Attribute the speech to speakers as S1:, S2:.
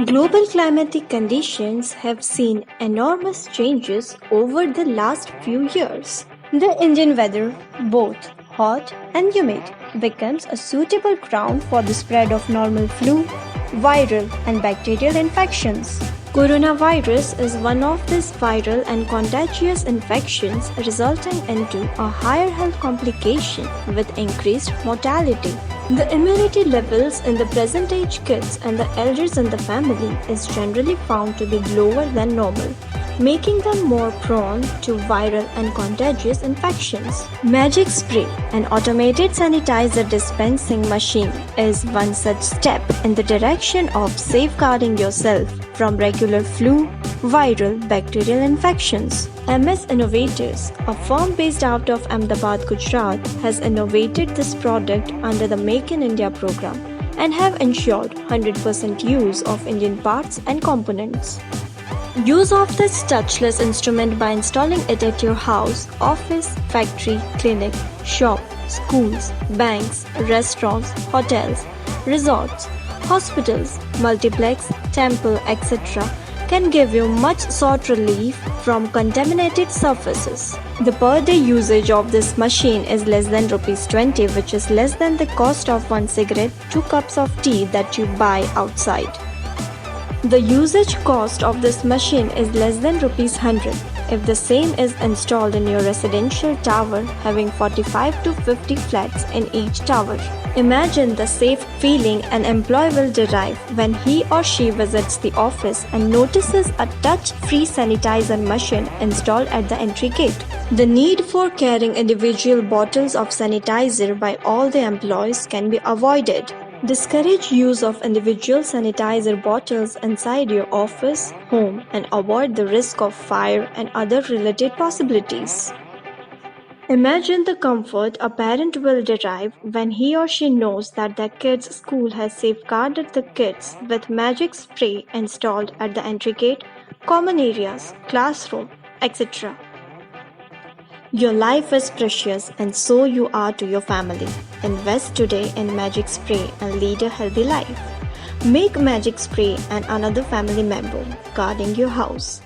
S1: Global climatic conditions have seen enormous changes over the last few years. The Indian weather, both hot and humid, becomes a suitable ground for the spread of normal flu, viral and bacterial infections. Coronavirus is one of these viral and contagious infections, resulting into a higher health complication with increased mortality. The immunity levels in the present age kids and the elders in the family is generally found to be lower than normal, making them more prone to viral and contagious infections. Magic Spray, an automated sanitizer dispensing machine, is one such step in the direction of safeguarding yourself from regular flu, viral, bacterial infections. MS Innovators, a firm based out of Ahmedabad, Gujarat, has innovated this product under the Make in India program and have ensured 100% use of Indian parts and components. Use of this touchless instrument by installing it at your house, office, factory, clinic, shop, schools, banks, restaurants, hotels, resorts, hospitals, multiplex, temple, etc. can give you much sought relief from contaminated surfaces. The per day usage of this machine is less than ₹20, which is less than the cost of one cigarette, 2 cups of tea that you buy outside. The usage cost of this machine is less than ₹100 if the same is installed in your residential tower having 45 to 50 flats in each tower. Imagine the safe feeling an employee will derive when he or she visits the office and notices a touch-free sanitizer machine installed at the entry gate. The need for carrying individual bottles of sanitizer by all the employees can be avoided. Discourage use of individual sanitizer bottles inside your office, home, and avoid the risk of fire and other related possibilities. Imagine the comfort a parent will derive when he or she knows that their kid's school has safeguarded the kids with Magic Spray installed at the entry gate, common areas, classroom, etc. Your life is precious and so you are to your family. Invest today in Magic Spray and lead a healthy life. Make Magic Spray and another family member guarding your house.